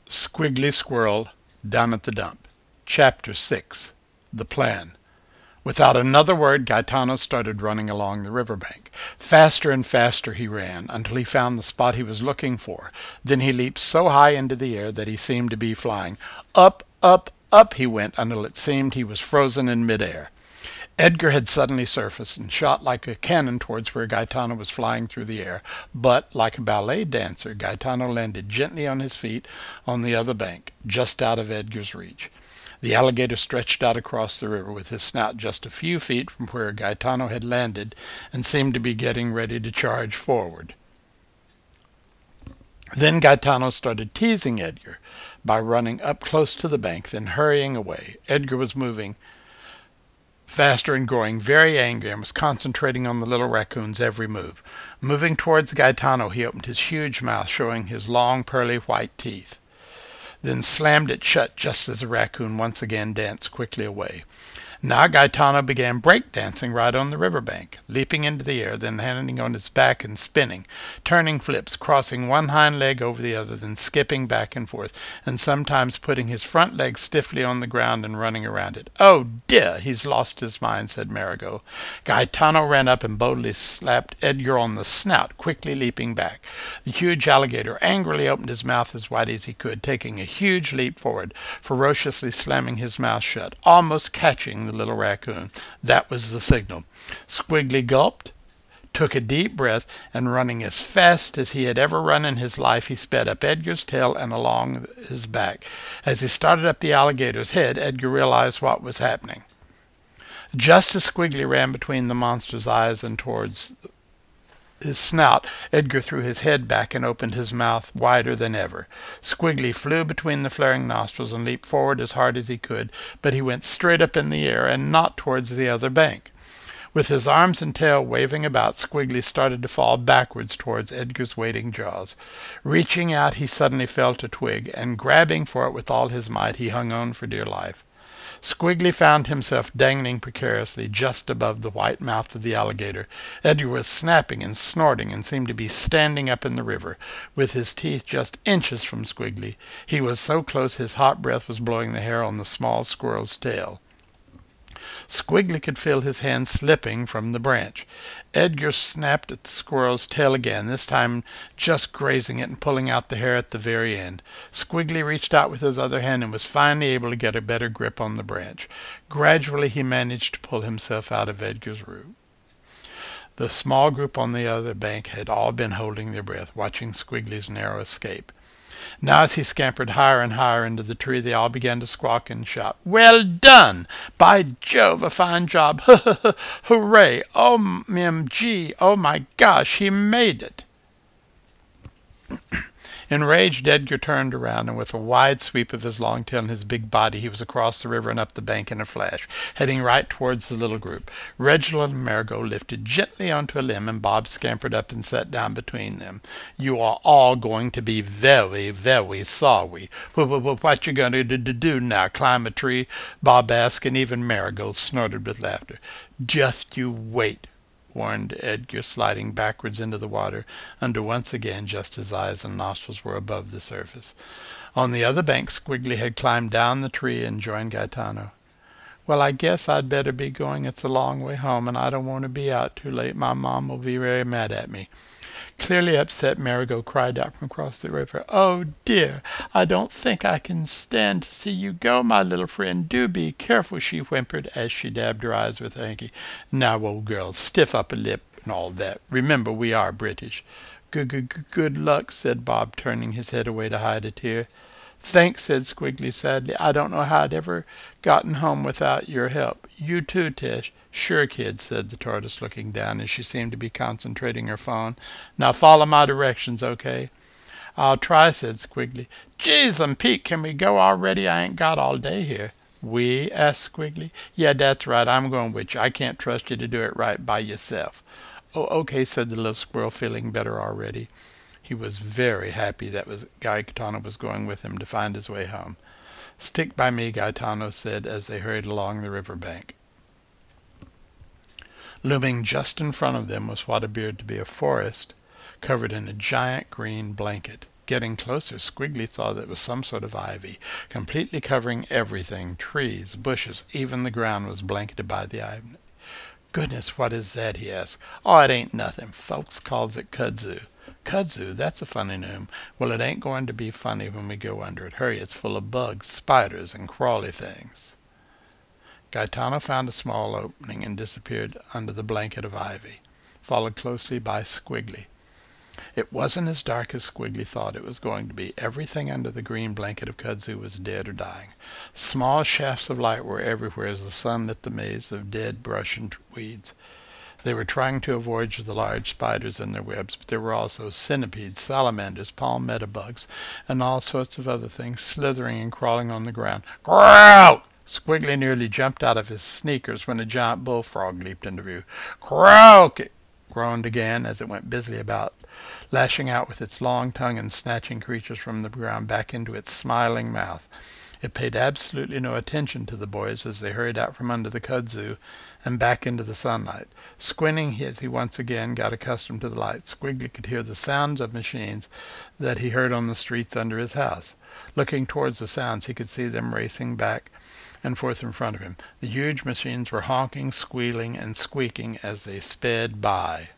Squiggly Squirrel Down at the Dump. Chapter 6. The Plan. Without another word, Gaetano started running along the riverbank. Faster and faster he ran until he found the spot he was looking for. Then he leaped so high into the air that he seemed to be flying. Up, up, up he went until it seemed he was frozen in midair. Edgar had suddenly surfaced and shot like a cannon towards where Gaetano was flying through the air, but, like a ballet dancer, Gaetano landed gently on his feet on the other bank, just out of Edgar's reach. The alligator stretched out across the river with his snout just a few feet from where Gaetano had landed and seemed to be getting ready to charge forward. Then Gaetano started teasing Edgar by running up close to the bank, then hurrying away. Edgar was moving faster and growing very angry and was concentrating on the little raccoon's every move. Moving towards Gaetano, he opened his huge mouth, showing his long, pearly white teeth, then slammed it shut just as the raccoon once again danced quickly away. Now Gaetano began breakdancing right on the riverbank, leaping into the air, then landing on his back and spinning, turning flips, crossing one hind leg over the other, then skipping back and forth, and sometimes putting his front leg stiffly on the ground and running around it. "Oh dear, he's lost his mind," said Marigot. Gaetano ran up and boldly slapped Edgar on the snout, quickly leaping back. The huge alligator angrily opened his mouth as wide as he could, taking a huge leap forward, ferociously slamming his mouth shut, almost catching the little raccoon. That was the signal. Squiggly gulped, took a deep breath, and running as fast as he had ever run in his life, he sped up Edgar's tail and along his back. As he started up the alligator's head, Edgar realized what was happening. Just as Squiggly ran between the monster's eyes and towards his snout, Edgar threw his head back and opened his mouth wider than ever. Squiggly flew between the flaring nostrils and leaped forward as hard as he could, but he went straight up in the air and not towards the other bank. With his arms and tail waving about, Squiggly started to fall backwards towards Edgar's waiting jaws. Reaching out, he suddenly felt a twig, and grabbing for it with all his might, he hung on for dear life. Squiggly found himself dangling precariously just above the white mouth of the alligator. Edgar was snapping and snorting and seemed to be standing up in the river, with his teeth just inches from Squiggly. He was so close his hot breath was blowing the hair on the small squirrel's tail. Squiggly could feel his hand slipping from the branch. Edgar snapped at the squirrel's tail again, this time just grazing it and pulling out the hair at the very end. Squiggly reached out with his other hand and was finally able to get a better grip on the branch. Gradually he managed to pull himself out of Edgar's root. The small group on the other bank had all been holding their breath, watching Squiggly's narrow escape. Now as he scampered higher and higher into the tree, they all began to squawk and shout, "Well done! By Jove, a fine job! Hooray! OMG! Oh my gosh, he made it!" Enraged, Edgar turned around, and with a wide sweep of his long tail and his big body, he was across the river and up the bank in a flash, heading right towards the little group. Reginald and Marigot lifted gently onto a limb, and Bob scampered up and sat down between them. "You are all going to be very, very sorry. What you going to do now, climb a tree?" Bob asked, and even Marigot snorted with laughter. "Just you wait," warned Edgar, sliding backwards into the water, under once again just his eyes and nostrils were above the surface. On the other bank, Squiggly had climbed down the tree and joined Gaetano. "Well, I guess I'd better be going. It's a long way home, and I don't want to be out too late. My mom will be very mad at me." Clearly upset, Marigot cried out from across the river, "Oh dear, I don't think I can stand to see you go, my little friend. Do be careful," she whimpered as she dabbed her eyes with her hanky. "Now, old girl, stiff upper lip and all that. Remember, we are British." Good luck," said Bob, turning his head away to hide a tear. "Thanks," said Squiggly sadly. "I don't know how I'd ever gotten home without your help. You too, Tish." "Sure, kid," said the tortoise, looking down as she seemed to be concentrating her phone. "Now follow my directions, okay?" "I'll try," said Squiggly. "Geez, Pete, can we go already? I ain't got all day here." "We?" asked Squiggly. "Yeah, that's right. I'm going with you. I can't trust you to do it right by yourself." "Oh, okay," said the little squirrel, feeling better already. He was very happy that Gaetano was going with him to find his way home. "Stick by me," Gaetano said as they hurried along the river bank. Looming just in front of them was what appeared to be a forest covered in a giant green blanket. Getting closer, Squiggly saw that it was some sort of ivy, completely covering everything. Trees, bushes, even the ground was blanketed by the ivy. "Goodness, what is that?" he asked. "Oh, it ain't nothing. Folks calls it kudzu." "Kudzu? That's a funny name." "Well, it ain't going to be funny when we go under it. Hurry, it's full of bugs, spiders, and crawly things." Gaetano found a small opening and disappeared under the blanket of ivy, followed closely by Squiggly. It wasn't as dark as Squiggly thought it was going to be. Everything under the green blanket of kudzu was dead or dying. Small shafts of light were everywhere as the sun lit the maze of dead brush and weeds. They were trying to avoid the large spiders in their webs, but there were also centipedes, salamanders, palmetto bugs, and all sorts of other things slithering and crawling on the ground. "Growl!" Squiggly nearly jumped out of his sneakers when a giant bullfrog leaped into view. "Croak!" It groaned again as it went busily about, lashing out with its long tongue and snatching creatures from the ground back into its smiling mouth. It paid absolutely no attention to the boys as they hurried out from under the kudzu and back into the sunlight. Squinting as he once again got accustomed to the light, Squiggly could hear the sounds of machines that he heard on the streets under his house. Looking towards the sounds, he could see them racing back and forth in front of him. The huge machines were honking, squealing, and squeaking as they sped by.